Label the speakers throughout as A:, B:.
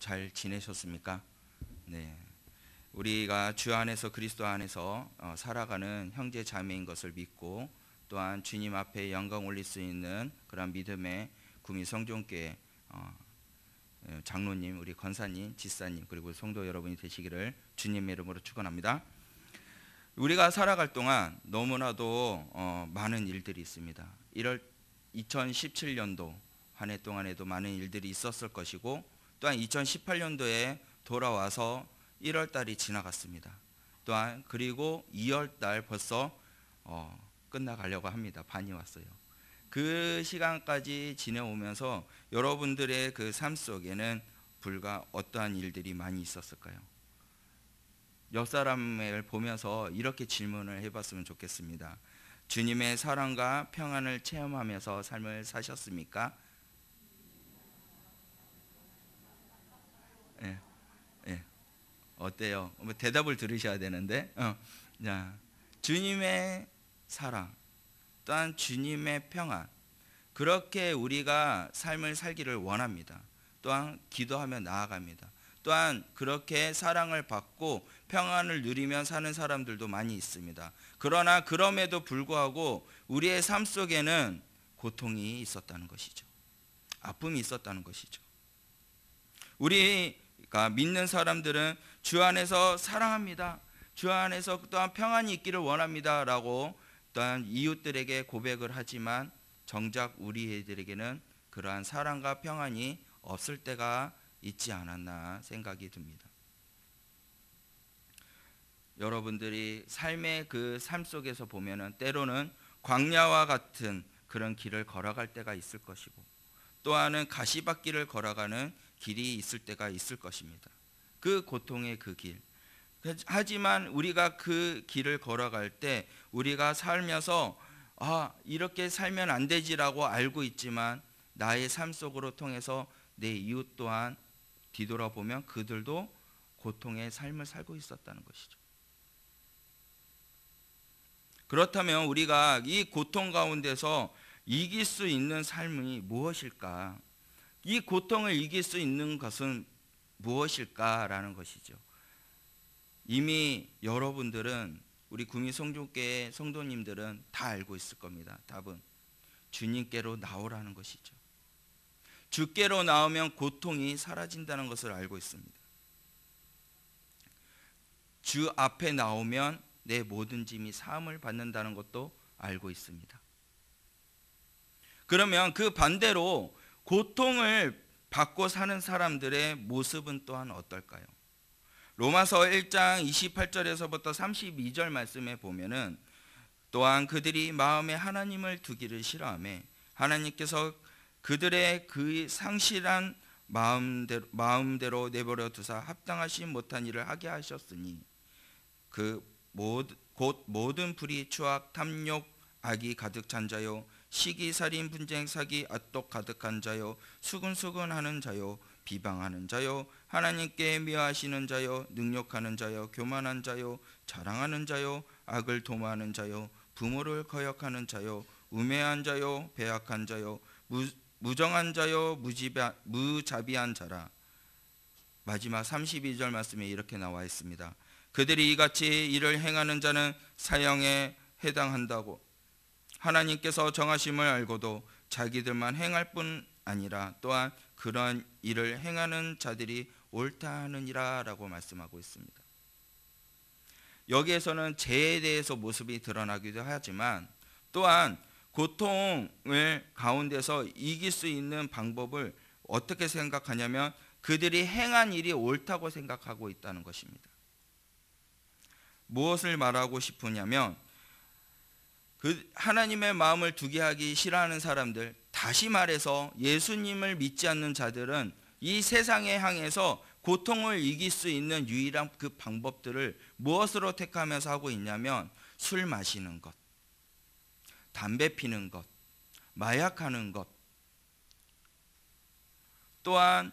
A: 잘 지내셨습니까? 네. 우리가 주 안에서 그리스도 안에서 살아가는 형제 자매인 것을 믿고 또한 주님 앞에 영광 올릴 수 있는 그런 믿음의 구미 성종교회 장로님, 우리 권사님, 지사님 그리고 성도 여러분이 되시기를 주님의 이름으로 축원합니다. 우리가 살아갈 동안 너무나도 많은 일들이 있습니다. 2017년도 한 해 동안에도 많은 일들이 있었을 것이고 또한 2018년도에 돌아와서 1월달이 지나갔습니다. 또한 그리고 2월달 벌써 끝나가려고 합니다. 반이 왔어요. 그 시간까지 지내오면서 여러분들의 그 삶 속에는 불과 어떠한 일들이 많이 있었을까요? 옆 사람을 보면서 이렇게 질문을 해봤으면 좋겠습니다. 주님의 사랑과 평안을 체험하면서 삶을 사셨습니까? 예, 예. 어때요? 대답을 들으셔야 되는데, 자, 주님의 사랑, 또한 주님의 평안, 그렇게 우리가 삶을 살기를 원합니다. 또한 기도하며 나아갑니다. 또한 그렇게 사랑을 받고 평안을 누리며 사는 사람들도 많이 있습니다. 그러나 그럼에도 불구하고 우리의 삶 속에는 고통이 있었다는 것이죠. 아픔이 있었다는 것이죠. 우리가 믿는 사람들은 주 안에서 사랑합니다. 주 안에서 또한 평안이 있기를 원합니다 라고 또한 이웃들에게 고백을 하지만 정작 우리들에게는 그러한 사랑과 평안이 없을 때가 있지 않았나 생각이 듭니다. 여러분들이 삶의 그 삶 속에서 보면은 때로는 광야와 같은 그런 길을 걸어갈 때가 있을 것이고 또한은 가시밭길을 걸어가는 길이 있을 때가 있을 것입니다. 그 고통의 그 길. 하지만 우리가 그 길을 걸어갈 때 우리가 살면서 이렇게 살면 안 되지라고 알고 있지만 나의 삶 속으로 통해서 내 이웃 또한 뒤돌아보면 그들도 고통의 삶을 살고 있었다는 것이죠. 그렇다면 우리가 이 고통 가운데서 이길 수 있는 삶이 무엇일까? 이 고통을 이길 수 있는 것은 무엇일까라는 것이죠. 이미 여러분들은 우리 구미 성종교회 성도님들은 다 알고 있을 겁니다. 답은 주님께로 나오라는 것이죠. 주께로 나오면 고통이 사라진다는 것을 알고 있습니다. 주 앞에 나오면 내 모든 짐이 사함을 받는다는 것도 알고 있습니다. 그러면 그 반대로 고통을 받고 사는 사람들의 모습은 또한 어떨까요? 로마서 1장 28절에서부터 32절 말씀에 보면은 또한 그들이 마음에 하나님을 두기를 싫어하며 하나님께서 그들의 그 상실한 마음대로 내버려 두사 합당하지 못한 일을 하게 하셨으니 곧 모든 불의, 추악, 탐욕, 악이 가득 찬 자요 시기, 살인, 분쟁, 사기, 앗독 가득한 자요 수근수근하는 자요 비방하는 자요 하나님께 미워하시는 자요 능욕하는 자요 교만한 자요 자랑하는 자요 악을 도모하는 자요 부모를 거역하는 자요 우매한 자요 배악한 자요 무정한 자요 무자비한 자라. 마지막 32절 말씀에 이렇게 나와 있습니다. 그들이 이같이 일을 행하는 자는 사형에 해당한다고 하나님께서 정하심을 알고도 자기들만 행할 뿐 아니라 또한 그러한 일을 행하는 자들이 옳다 하느니라 라고 말씀하고 있습니다. 여기에서는 죄에 대해서 모습이 드러나기도 하지만 또한 고통을 가운데서 이길 수 있는 방법을 어떻게 생각하냐면 그들이 행한 일이 옳다고 생각하고 있다는 것입니다. 무엇을 말하고 싶으냐면 그 하나님의 마음을 두게 하기 싫어하는 사람들, 다시 말해서 예수님을 믿지 않는 자들은 이 세상에 향해서 고통을 이길 수 있는 유일한 그 방법들을 무엇으로 택하면서 하고 있냐면 술 마시는 것, 담배 피는 것, 마약하는 것, 또한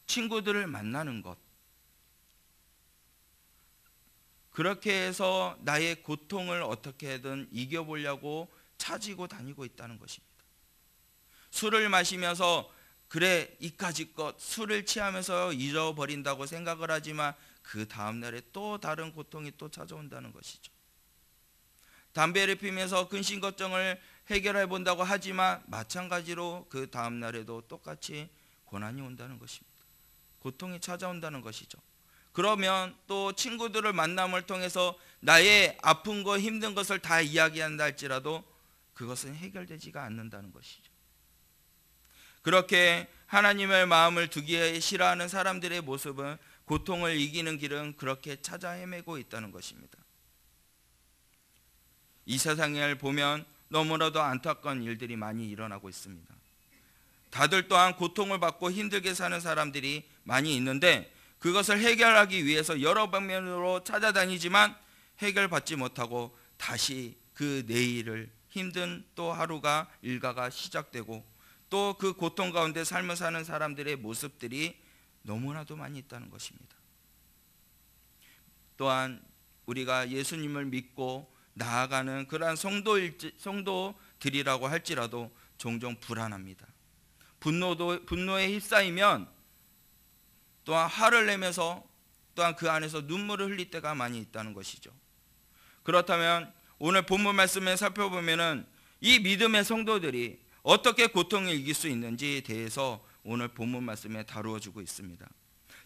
A: 친구들을 만나는 것, 그렇게 해서 나의 고통을 어떻게든 이겨보려고 차지고 다니고 있다는 것입니다. 술을 마시면서 그래 이까짓것 술을 취하면서 잊어버린다고 생각을 하지만 그 다음날에 또 다른 고통이 또 찾아온다는 것이죠. 담배를 피면서 근심 걱정을 해결해 본다고 하지만 마찬가지로 그 다음날에도 똑같이 고난이 온다는 것입니다. 고통이 찾아온다는 것이죠. 그러면 또 친구들을 만남을 통해서 나의 아픈 거 힘든 것을 다 이야기한다 할지라도 그것은 해결되지가 않는다는 것이죠. 그렇게 하나님의 마음을 두기에 싫어하는 사람들의 모습은 고통을 이기는 길은 그렇게 찾아 헤매고 있다는 것입니다. 이 세상을 보면 너무나도 안타까운 일들이 많이 일어나고 있습니다. 다들 또한 고통을 받고 힘들게 사는 사람들이 많이 있는데 그것을 해결하기 위해서 여러 방면으로 찾아다니지만 해결받지 못하고 다시 그 내일을 힘든 또 하루가 일과가 시작되고 또 그 고통 가운데 삶을 사는 사람들의 모습들이 너무나도 많이 있다는 것입니다. 또한 우리가 예수님을 믿고 나아가는 그러한 성도들이라고 할지라도 종종 불안합니다. 분노에 휩싸이면 또한 화를 내면서 또한 그 안에서 눈물을 흘릴 때가 많이 있다는 것이죠. 그렇다면 오늘 본문 말씀을 살펴보면은 이 믿음의 성도들이 어떻게 고통을 이길 수 있는지에 대해서 오늘 본문 말씀에 다루어 주고 있습니다.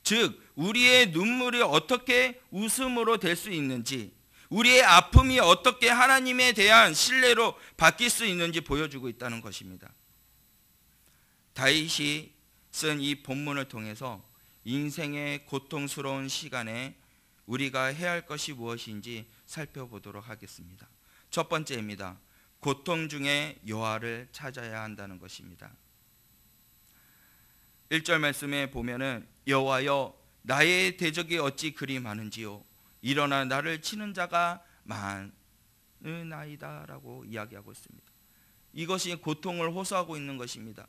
A: 즉 우리의 눈물이 어떻게 웃음으로 될 수 있는지, 우리의 아픔이 어떻게 하나님에 대한 신뢰로 바뀔 수 있는지 보여주고 있다는 것입니다. 다윗이 쓴 이 본문을 통해서 인생의 고통스러운 시간에 우리가 해야 할 것이 무엇인지 살펴보도록 하겠습니다. 첫 번째입니다. 고통 중에 여호와를 찾아야 한다는 것입니다. 1절 말씀에 보면은 여호와여 나의 대적이 어찌 그리 많은지요 일어나 나를 치는 자가 많으나이다 라고 이야기하고 있습니다. 이것이 고통을 호소하고 있는 것입니다.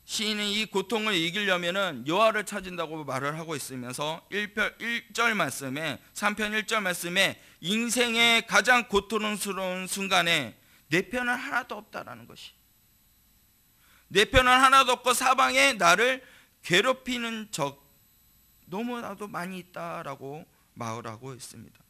A: 시인은 이 고통을 이기려면은 여호와를 찾는다고 말을 하고 있으면서 1절 말씀에 3편 1절 말씀에 인생의 가장 고통스러운 순간에 내 편은 하나도 없다라는 것이, 내 편은 하나도 없고 사방에 나를 괴롭히는 적 너무나도 많이 있다라고 말하고 있습니다.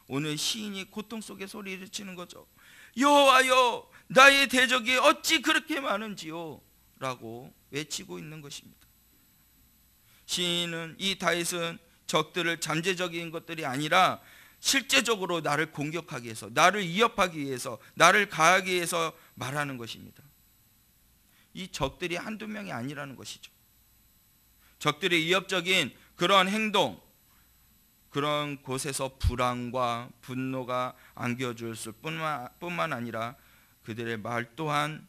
A: 오늘 시인이 고통 속에 소리를 치는 거죠. 여호와여 나의 대적이 어찌 그렇게 많은지요 라고 외치고 있는 것입니다. 시인은 이 다윗은 적들을 잠재적인 것들이 아니라 실제적으로 나를 공격하기 위해서, 나를 위협하기 위해서, 나를 가하기 위해서 말하는 것입니다. 이 적들이 한두 명이 아니라는 것이죠. 적들의 위협적인 그런 행동, 그런 곳에서 불안과 분노가 안겨주었을 뿐만 아니라 그들의 말 또한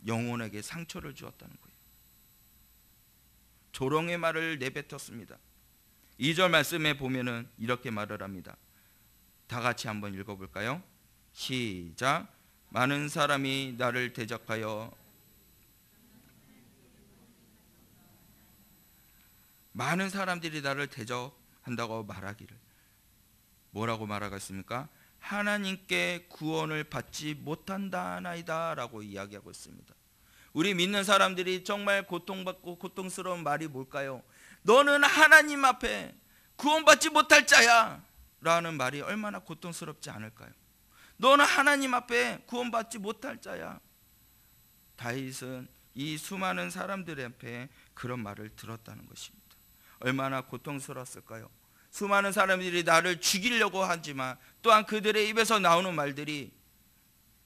A: 영혼에게 상처를 주었다는 거예요. 조롱의 말을 내뱉었습니다. 2절 말씀에 보면은 이렇게 말을 합니다. 다 같이 한번 읽어볼까요? 시작. 많은 사람이 나를 대적하여, 많은 사람들이 나를 대적한다고 말하기를, 뭐라고 말하겠습니까? 하나님께 구원을 받지 못한다나이다 라고 이야기하고 있습니다. 우리 믿는 사람들이 정말 고통받고 고통스러운 말이 뭘까요? 너는 하나님 앞에 구원받지 못할 자야 라는 말이 얼마나 고통스럽지 않을까요? 너는 하나님 앞에 구원받지 못할 자야. 다윗은 이 수많은 사람들 앞에 그런 말을 들었다는 것입니다. 얼마나 고통스러웠을까요? 수많은 사람들이 나를 죽이려고 하지만 또한 그들의 입에서 나오는 말들이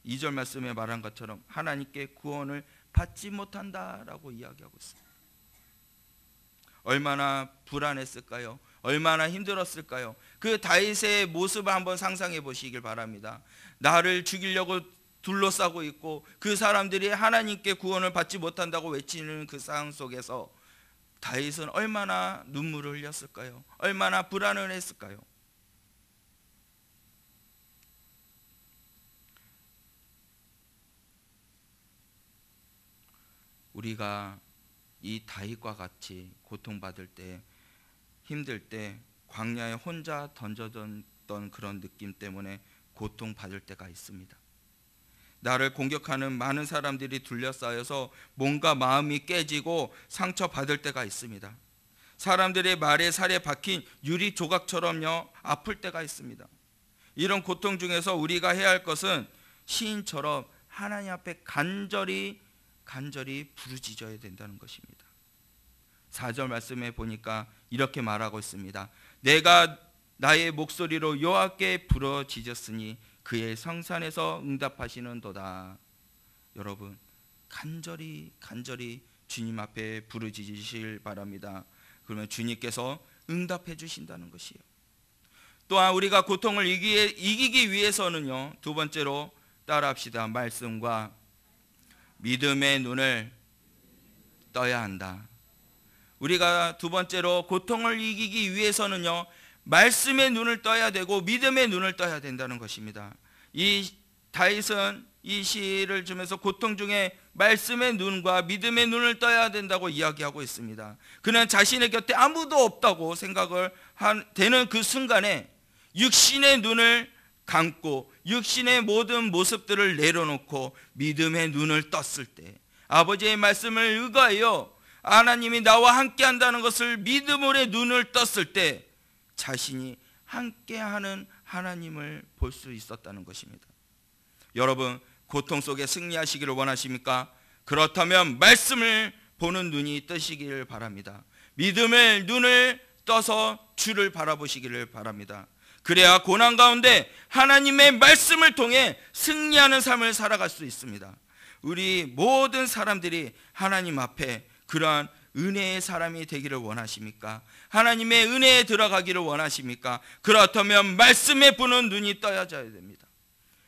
A: 2절 말씀에 말한 것처럼 하나님께 구원을 받지 못한다라고 이야기하고 있습니다. 얼마나 불안했을까요? 얼마나 힘들었을까요? 그 다윗의 모습을 한번 상상해 보시길 바랍니다. 나를 죽이려고 둘러싸고 있고 그 사람들이 하나님께 구원을 받지 못한다고 외치는 그 상황 속에서 다윗은 얼마나 눈물을 흘렸을까요? 얼마나 불안을 했을까요? 우리가 이 다윗과 같이 고통받을 때, 힘들 때 광야에 혼자 던져졌던 그런 느낌 때문에 고통받을 때가 있습니다. 나를 공격하는 많은 사람들이 둘러싸여서 뭔가 마음이 깨지고 상처받을 때가 있습니다. 사람들의 말에 살에 박힌 유리 조각처럼요 아플 때가 있습니다. 이런 고통 중에서 우리가 해야 할 것은 시인처럼 하나님 앞에 간절히 부르짖어야 된다는 것입니다. 4절 말씀에 보니까 이렇게 말하고 있습니다. 내가 나의 목소리로 여호와께 부르짖었으니 그의 성산에서 응답하시는도다. 여러분 간절히 주님 앞에 부르짖으실 바랍니다. 그러면 주님께서 응답해 주신다는 것이에요. 또한 우리가 고통을 이기기 위해서는요, 두 번째로 따라합시다. 말씀과 믿음의 눈을 떠야 한다. 우리가 두 번째로 고통을 이기기 위해서는요, 말씀의 눈을 떠야 되고 믿음의 눈을 떠야 된다는 것입니다. 이 다윗은 이 시를 주면서 고통 중에 말씀의 눈과 믿음의 눈을 떠야 된다고 이야기하고 있습니다. 그는 자신의 곁에 아무도 없다고 생각을 되는 그 순간에 육신의 눈을 감고 육신의 모든 모습들을 내려놓고 믿음의 눈을 떴을 때, 아버지의 말씀을 의거하여 하나님이 나와 함께 한다는 것을 믿음으로 눈을 떴을 때 자신이 함께하는 하나님을 볼 수 있었다는 것입니다. 여러분 고통 속에 승리하시기를 원하십니까? 그렇다면 말씀을 보는 눈이 뜨시기를 바랍니다. 믿음의 눈을 떠서 주를 바라보시기를 바랍니다. 그래야 고난 가운데 하나님의 말씀을 통해 승리하는 삶을 살아갈 수 있습니다. 우리 모든 사람들이 하나님 앞에 그러한 은혜의 사람이 되기를 원하십니까? 하나님의 은혜에 들어가기를 원하십니까? 그렇다면 말씀에 보는 눈이 떠야져야 됩니다.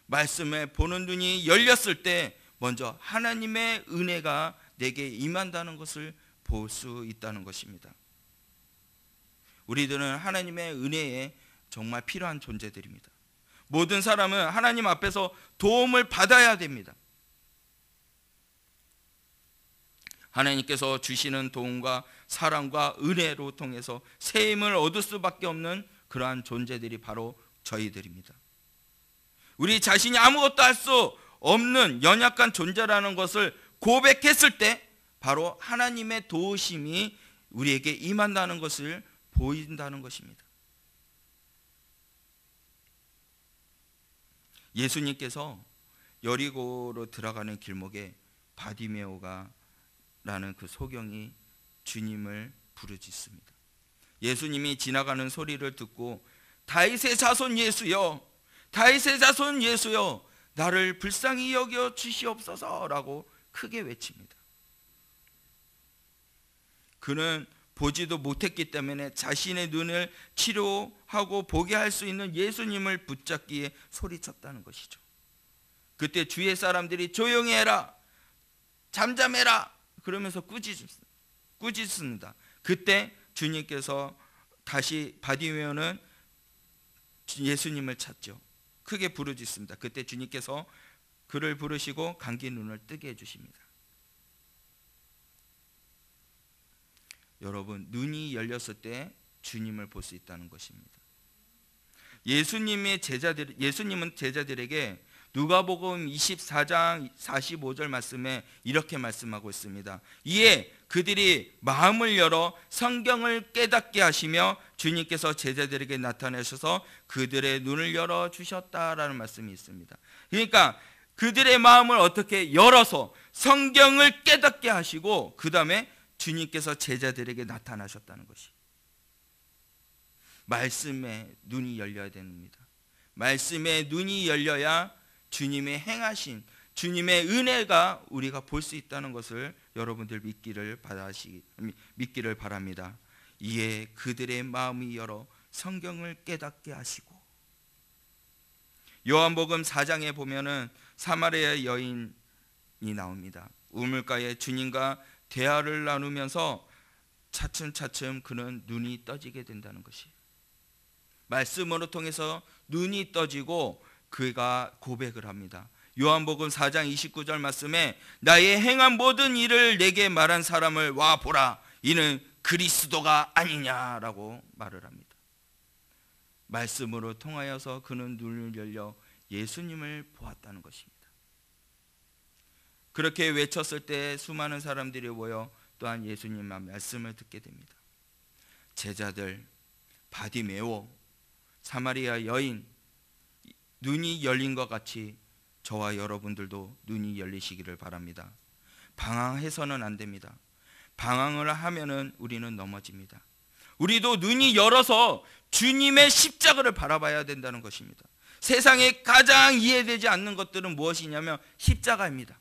A: 말씀에 보는 눈이 열렸을 때 먼저 하나님의 은혜가 내게 임한다는 것을 볼 수 있다는 것입니다. 우리들은 하나님의 은혜에 정말 필요한 존재들입니다. 모든 사람은 하나님 앞에서 도움을 받아야 됩니다. 하나님께서 주시는 도움과 사랑과 은혜로 통해서 새 힘을 얻을 수밖에 없는 그러한 존재들이 바로 저희들입니다. 우리 자신이 아무것도 할 수 없는 연약한 존재라는 것을 고백했을 때 바로 하나님의 도우심이 우리에게 임한다는 것을 보인다는 것입니다. 예수님께서 여리고로 들어가는 길목에 바디메오가 라는 그 소경이 주님을 부르짖습니다. 예수님이 지나가는 소리를 듣고 다윗의 자손 예수여, 다윗의 자손 예수여, 나를 불쌍히 여겨 주시옵소서라고 크게 외칩니다. 그는 보지도 못했기 때문에 자신의 눈을 치료하고 보게 할 수 있는 예수님을 붙잡기에 소리쳤다는 것이죠. 그때 주위의 사람들이 조용히 해라, 잠잠해라 그러면서 꾸짖습니다. 그때 주님께서 다시 바디메오는 예수님을 찾죠. 크게 부르짖습니다. 그때 주님께서 그를 부르시고 감긴 눈을 뜨게 해주십니다. 여러분 눈이 열렸을 때 주님을 볼 수 있다는 것입니다. 예수님은 제자들에게 누가복음 24장 45절 말씀에 이렇게 말씀하고 있습니다. 이에 그들이 마음을 열어 성경을 깨닫게 하시며 주님께서 제자들에게 나타나셔서 그들의 눈을 열어 주셨다라는 말씀이 있습니다. 그러니까 그들의 마음을 어떻게 열어서 성경을 깨닫게 하시고 그 다음에 주님께서 제자들에게 나타나셨다는 것이, 말씀에 눈이 열려야 됩니다. 말씀에 눈이 열려야 주님의 행하신 주님의 은혜가 우리가 볼 수 있다는 것을 여러분들 믿기를 바랍니다. 이에 그들의 마음이 열어 성경을 깨닫게 하시고, 요한복음 4장에 보면은 사마리아 여인이 나옵니다. 우물가에 주님과 대화를 나누면서 차츰차츰 그는 눈이 떠지게 된다는 것이에요. 말씀으로 통해서 눈이 떠지고 그가 고백을 합니다. 요한복음 4장 29절 말씀에 나의 행한 모든 일을 내게 말한 사람을 와 보라, 이는 그리스도가 아니냐라고 말을 합니다. 말씀으로 통하여서 그는 눈을 열려 예수님을 보았다는 것입니다. 그렇게 외쳤을 때 수많은 사람들이 모여 또한 예수님의 말씀을 듣게 됩니다. 제자들, 바디메오, 사마리아 여인, 눈이 열린 것 같이 저와 여러분들도 눈이 열리시기를 바랍니다. 방황해서는 안 됩니다. 방황을 하면은 우리는 넘어집니다. 우리도 눈이 열어서 주님의 십자가를 바라봐야 된다는 것입니다. 세상에 가장 이해되지 않는 것들은 무엇이냐면 십자가입니다.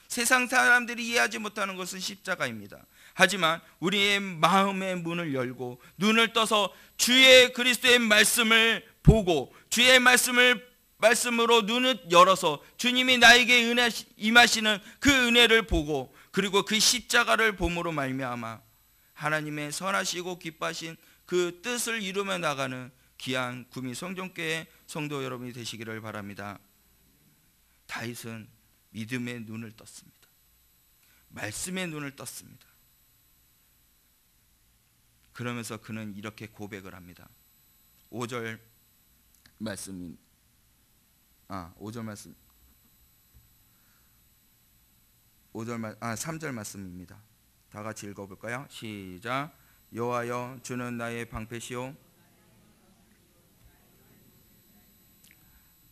A: 세상 사람들이 이해하지 못하는 것은 십자가입니다. 하지만 우리의 마음의 문을 열고 눈을 떠서 주의 그리스도의 말씀을 보고 주의 말씀으로 눈을 열어서 주님이 나에게 은혜 임하시는 그 은혜를 보고 그리고 그 십자가를 봄으로 말미암아 하나님의 선하시고 기뻐하신 그 뜻을 이루며 나가는 귀한 구미 성전교회 성도 여러분이 되시기를 바랍니다. 다윗은 믿음의 눈을 떴습니다. 말씀의 눈을 떴습니다. 그러면서 그는 이렇게 고백을 합니다. 5절 말씀 3절 말씀입니다. 다 같이 읽어볼까요? 시작. 여호와여 주는 나의 방패시오.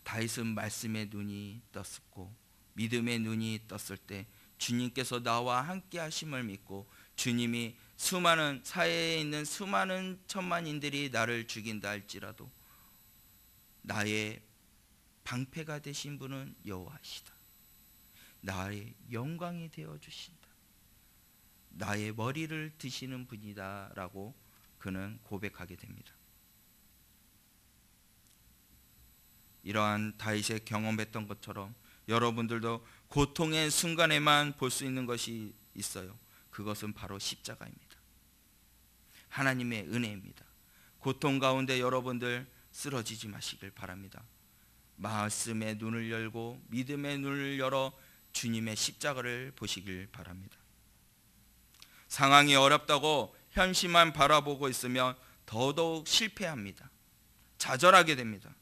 A: 다윗은 말씀의 눈이 떴고 믿음의 눈이 떴을 때 주님께서 나와 함께 하심을 믿고 주님이 수많은 사회에 있는 수많은 천만인들이 나를 죽인다 할지라도 나의 방패가 되신 분은 여호와시다. 나의 영광이 되어 주신다. 나의 머리를 드시는 분이다 라고 그는 고백하게 됩니다. 이러한 다윗의 경험했던 것처럼 여러분들도 고통의 순간에만 볼 수 있는 것이 있어요. 그것은 바로 십자가입니다. 하나님의 은혜입니다. 고통 가운데 여러분들 쓰러지지 마시길 바랍니다. 말씀의 눈을 열고 믿음의 눈을 열어 주님의 십자가를 보시길 바랍니다. 상황이 어렵다고 현실만 바라보고 있으면 더더욱 실패합니다. 좌절하게 됩니다.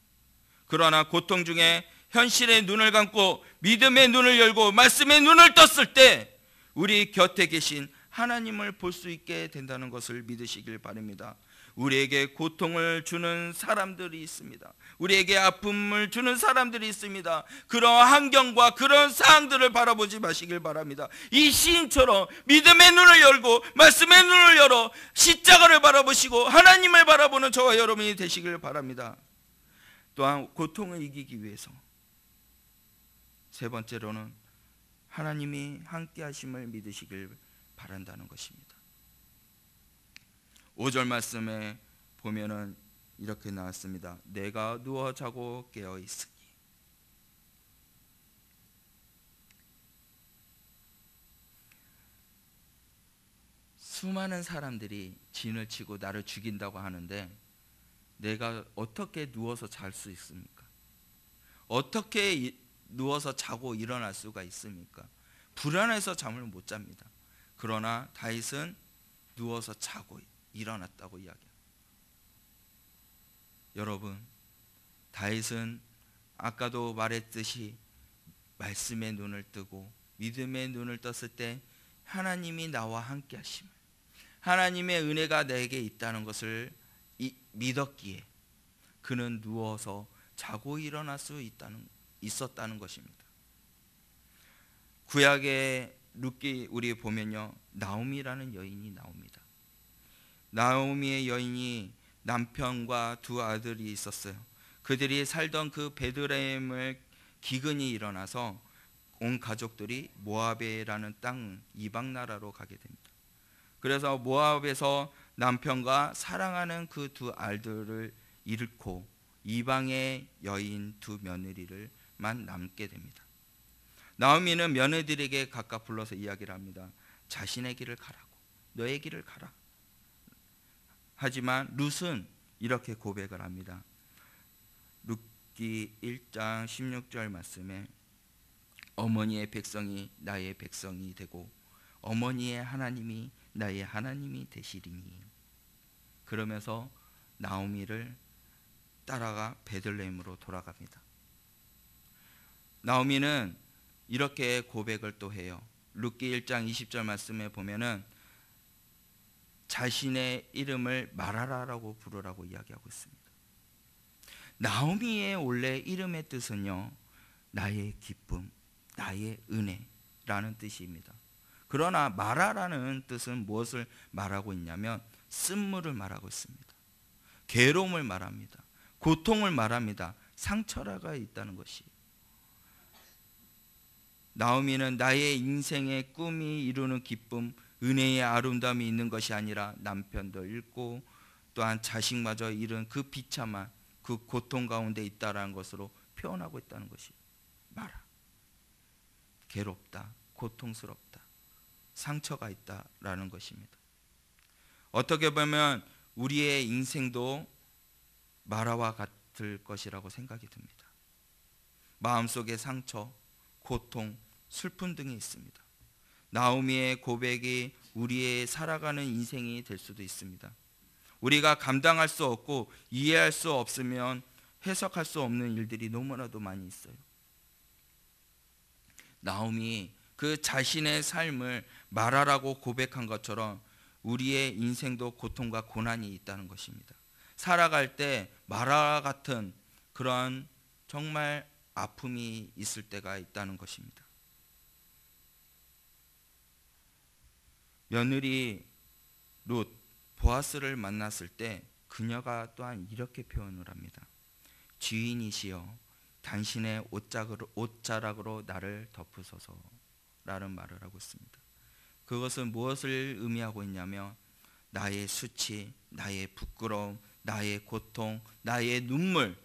A: 그러나 고통 중에 현실의 눈을 감고 믿음의 눈을 열고 말씀의 눈을 떴을 때 우리 곁에 계신 하나님을 볼 수 있게 된다는 것을 믿으시길 바랍니다. 우리에게 고통을 주는 사람들이 있습니다. 우리에게 아픔을 주는 사람들이 있습니다. 그런 환경과 그런 상황들을 바라보지 마시길 바랍니다. 이 시인처럼 믿음의 눈을 열고 말씀의 눈을 열어 십자가를 바라보시고 하나님을 바라보는 저와 여러분이 되시길 바랍니다. 또한 고통을 이기기 위해서 세 번째로는 하나님이 함께 하심을 믿으시길 바란다는 것입니다. 5절 말씀에 보면은 이렇게 나왔습니다. 내가 누워 자고 깨어 있으니. 수많은 사람들이 진을 치고 나를 죽인다고 하는데 내가 어떻게 누워서 잘 수 있습니까? 어떻게 누워서 자고 일어날 수가 있습니까? 불안해서 잠을 못 잡니다. 그러나 다윗은 누워서 자고 일어났다고 이야기합니다. 여러분, 다윗은 아까도 말했듯이 말씀의 눈을 뜨고 믿음의 눈을 떴을 때 하나님이 나와 함께 하심을, 하나님의 은혜가 내게 있다는 것을 믿었기에 그는 누워서 자고 일어날 수 있었다는 것입니다. 구약의 룻기 우리 보면요, 나오미라는 여인이 나옵니다. 나오미의 여인이 남편과 두 아들이 있었어요. 그들이 살던 그 베들레헴을 기근이 일어나서 온 가족들이 모압이라는 땅 이방 나라로 가게 됩니다. 그래서 모압에서 남편과 사랑하는 그 두 아들을 잃고 이방의 여인 두 며느리를만 남게 됩니다. 나오미는 며느리들에게 각각 불러서 이야기를 합니다. 자신의 길을 가라고, 너의 길을 가라. 하지만 룻은 이렇게 고백을 합니다. 룻기 1장 16절 말씀에 어머니의 백성이 나의 백성이 되고 어머니의 하나님이 나의 하나님이 되시리니. 그러면서 나오미를 따라가 베들레헴으로 돌아갑니다. 나오미는 이렇게 고백을 또 해요. 룻기 1장 20절 말씀에 보면은 자신의 이름을 마라라라고 부르라고 이야기하고 있습니다. 나오미의 원래 이름의 뜻은요, 나의 기쁨, 나의 은혜라는 뜻입니다. 그러나 마라라는 뜻은 무엇을 말하고 있냐면 쓴물을 말하고 있습니다. 괴로움을 말합니다. 고통을 말합니다. 상처가 있다는 것이에요. 나오미는 나의 인생의 꿈이 이루는 기쁨, 은혜의 아름다움이 있는 것이 아니라 남편도 잃고 또한 자식마저 잃은 그 비참한 그 고통 가운데 있다라는 것으로 표현하고 있다는 것이 마라. 괴롭다, 고통스럽다, 상처가 있다라는 것입니다. 어떻게 보면 우리의 인생도 마라와 같을 것이라고 생각이 듭니다. 마음속에 상처, 고통, 슬픔 등이 있습니다. 나오미의 고백이 우리의 살아가는 인생이 될 수도 있습니다. 우리가 감당할 수 없고 이해할 수 없으면 해석할 수 없는 일들이 너무나도 많이 있어요. 나오미 그 자신의 삶을 마라라고 고백한 것처럼 우리의 인생도 고통과 고난이 있다는 것입니다. 살아갈 때 마라 같은 그런 정말 아픔이 있을 때가 있다는 것입니다. 며느리 룻 보아스를 만났을 때 그녀가 또한 이렇게 표현을 합니다. 주인이시여 당신의 옷자락으로 나를 덮으소서 라는 말을 하고 있습니다. 그것은 무엇을 의미하고 있냐면 나의 수치, 나의 부끄러움, 나의 고통, 나의 눈물,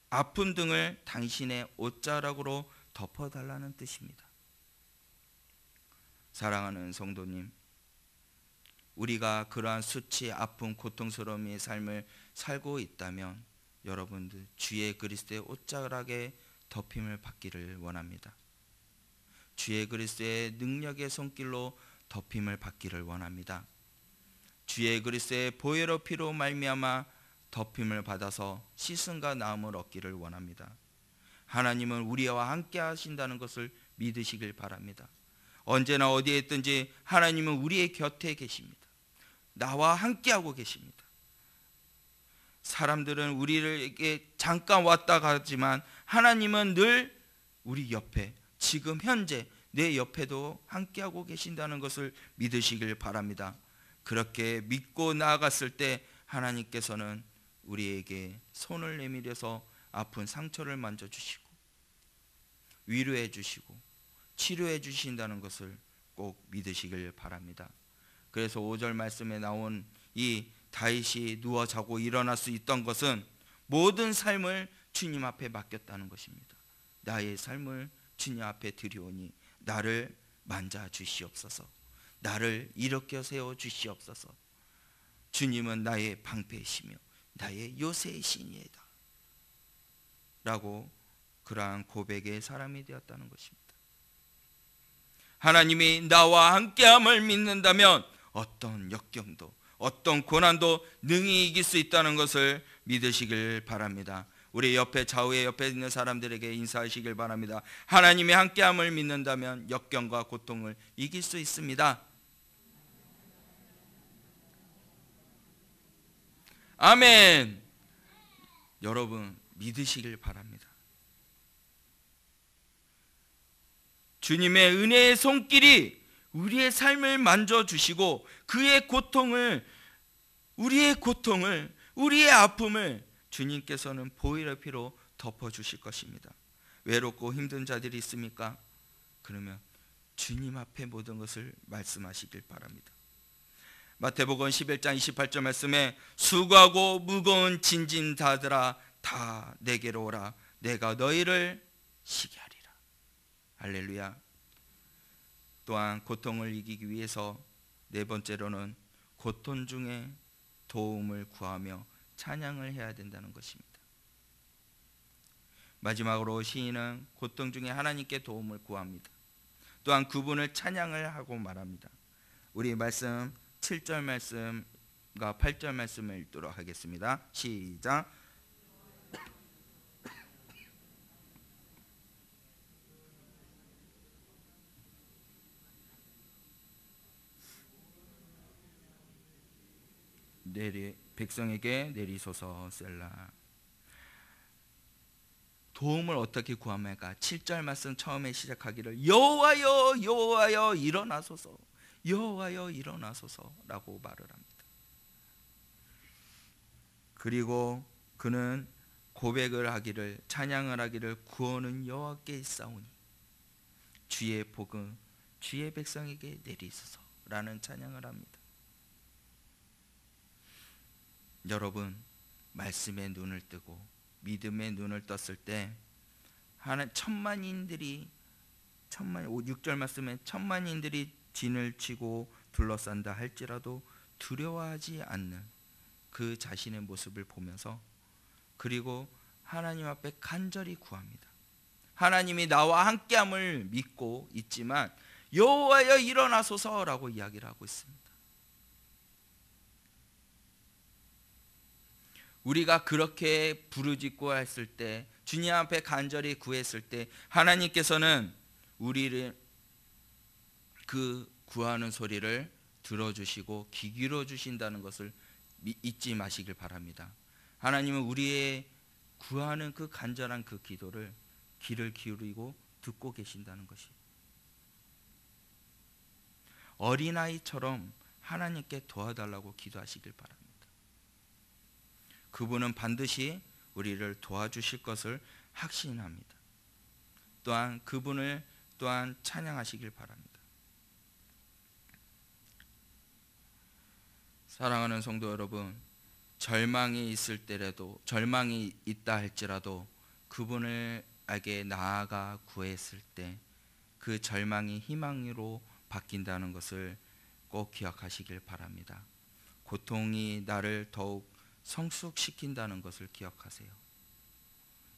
A: 아픔 등을 당신의 옷자락으로 덮어달라는 뜻입니다. 사랑하는 성도님, 우리가 그러한 수치, 아픔, 고통스러움의 삶을 살고 있다면 여러분들 주의 그리스도의 옷자락에 덮임을 받기를 원합니다. 주의 그리스도의 능력의 손길로 덮임을 받기를 원합니다. 주의 그리스도의 보혈의 피로 말미암아 덮임을 받아서 씻음과 나음을 얻기를 원합니다. 하나님은 우리와 함께 하신다는 것을 믿으시길 바랍니다. 언제나 어디에 있든지 하나님은 우리의 곁에 계십니다. 나와 함께하고 계십니다. 사람들은 우리에게 잠깐 왔다 가지만 하나님은 늘 우리 옆에, 지금 현재 내 옆에도 함께하고 계신다는 것을 믿으시길 바랍니다. 그렇게 믿고 나아갔을 때 하나님께서는 우리에게 손을 내밀어서 아픈 상처를 만져주시고 위로해 주시고 치료해 주신다는 것을 꼭 믿으시길 바랍니다. 그래서 5절 말씀에 나온 이 다윗이 누워 자고 일어날 수 있던 것은 모든 삶을 주님 앞에 맡겼다는 것입니다. 나의 삶을 주님 앞에 드리오니 나를 만져 주시옵소서. 나를 일으켜 세워 주시옵소서. 주님은 나의 방패이시며 나의 요새이시니이다 라고 그러한 고백의 사람이 되었다는 것입니다. 하나님이 나와 함께함을 믿는다면 어떤 역경도 어떤 고난도 능히 이길 수 있다는 것을 믿으시길 바랍니다. 우리 옆에 좌우에 옆에 있는 사람들에게 인사하시길 바랍니다. 하나님이 함께함을 믿는다면 역경과 고통을 이길 수 있습니다. 아멘. 여러분 믿으시길 바랍니다. 주님의 은혜의 손길이 우리의 삶을 만져주시고 그의 고통을, 우리의 고통을, 우리의 아픔을 주님께서는 보혈의 피로 덮어주실 것입니다. 외롭고 힘든 자들이 있습니까? 그러면 주님 앞에 모든 것을 말씀하시길 바랍니다. 마태복음 11장 28절 말씀에 수고하고 무거운 짐진 자들아 다 내게로 오라 내가 너희를 쉬게 하리라. 할렐루야. 또한 고통을 이기기 위해서 네 번째로는 고통 중에 도움을 구하며 찬양을 해야 된다는 것입니다. 마지막으로 시인은 고통 중에 하나님께 도움을 구합니다. 또한 그분을 찬양을 하고 말합니다. 우리 말씀 7절 말씀과 8절 말씀을 읽도록 하겠습니다. 시작. 백성에게 내리소서. 셀라. 도움을 어떻게 구합니까? 7절 말씀 처음에 시작하기를 여호와여 여호와여 일어나소서, 여호와여 일어나소서라고 말을 합니다. 그리고 그는 고백을 하기를, 찬양을 하기를, 구원은 여호와께 있사오니 주의 복은 주의 백성에게 내리소서라는 찬양을 합니다. 여러분, 말씀에 눈을 뜨고 믿음의 눈을 떴을 때 천만인들이 6절 말씀에 천만인들이 진을 치고 둘러싼다 할지라도 두려워하지 않는 그 자신의 모습을 보면서, 그리고 하나님 앞에 간절히 구합니다. 하나님이 나와 함께함을 믿고 있지만 여호와여 일어나소서라고 이야기를 하고 있습니다. 우리가 그렇게 부르짖고 했을 때, 주님 앞에 간절히 구했을 때 하나님께서는 우리를 그 구하는 소리를 들어주시고 귀 기울여 주신다는 것을 잊지 마시길 바랍니다. 하나님은 우리의 구하는 그 간절한 그 기도를 귀를 기울이고 듣고 계신다는 것이, 어린아이처럼 하나님께 도와달라고 기도하시길 바랍니다. 그분은 반드시 우리를 도와주실 것을 확신합니다. 또한 그분을 또한 찬양하시길 바랍니다. 사랑하는 성도 여러분, 절망이 있을 때라도, 절망이 있다 할지라도 그분에게 나아가 구했을 때 그 절망이 희망으로 바뀐다는 것을 꼭 기억하시길 바랍니다. 고통이 나를 더욱 성숙시킨다는 것을 기억하세요.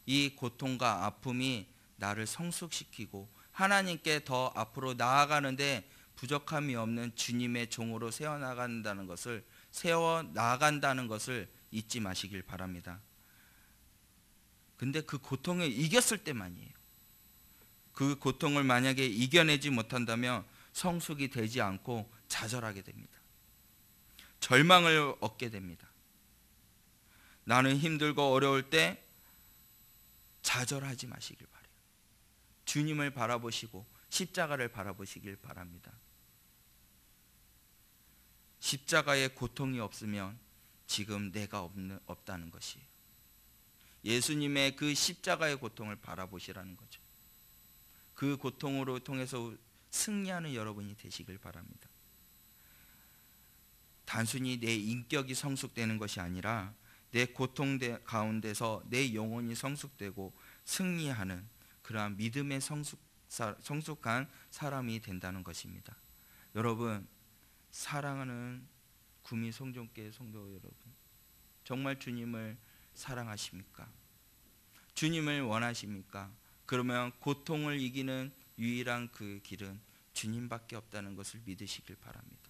A: 이 고통과 아픔이 나를 성숙시키고 하나님께 더 앞으로 나아가는데 부족함이 없는 주님의 종으로 세워나간다는 것을 잊지 마시길 바랍니다. 근데 그 고통을 이겼을 때만이에요. 그 고통을 만약에 이겨내지 못한다면 성숙이 되지 않고 좌절하게 됩니다. 절망을 얻게 됩니다. 나는 힘들고 어려울 때 좌절하지 마시길 바라요. 주님을 바라보시고 십자가를 바라보시길 바랍니다. 십자가에 고통이 없으면 지금 내가 없다는 것이에요. 예수님의 그 십자가의 고통을 바라보시라는 거죠. 그 고통으로 통해서 승리하는 여러분이 되시길 바랍니다. 단순히 내 인격이 성숙되는 것이 아니라 내 고통 가운데서 내 영혼이 성숙되고 승리하는 그러한 믿음의 성숙한 사람이 된다는 것입니다. 여러분, 사랑하는 구미 성전교회 성도 여러분, 정말 주님을 사랑하십니까? 주님을 원하십니까? 그러면 고통을 이기는 유일한 그 길은 주님밖에 없다는 것을 믿으시길 바랍니다.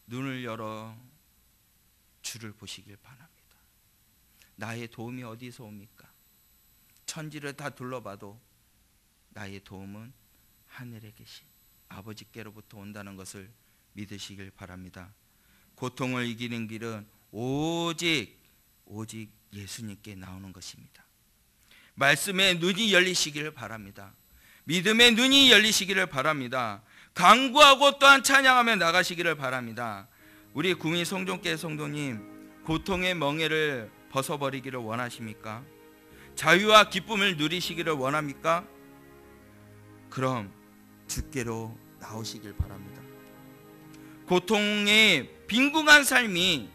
A: 눈을 열어 주를 보시길 바랍니다. 나의 도움이 어디서 옵니까? 천지를 다 둘러봐도 나의 도움은 하늘에 계신 아버지께로부터 온다는 것을 믿으시길 바랍니다. 고통을 이기는 길은 오직 예수님께 나오는 것입니다. 말씀의 눈이 열리시기를 바랍니다. 믿음의 눈이 열리시기를 바랍니다. 간구하고 또한 찬양하며 나가시기를 바랍니다. 우리 구미 성전교회 성도님, 고통의 멍에를 벗어버리기를 원하십니까? 자유와 기쁨을 누리시기를 원합니까? 그럼 주께로 나오시길 바랍니다. 고통의 빈궁한 삶이,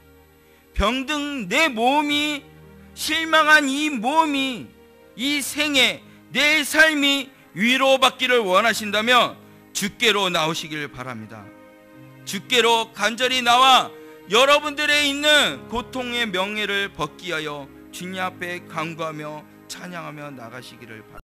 A: 병든 내 몸이, 실망한 이 몸이, 이 생애, 내 삶이 위로받기를 원하신다면 주께로 나오시길 바랍니다. 주께로 간절히 나와 여러분들의 있는 고통의 명예를 벗기 하여 주님 앞에 간구하며 찬양하며 나가시기를 바랍니다.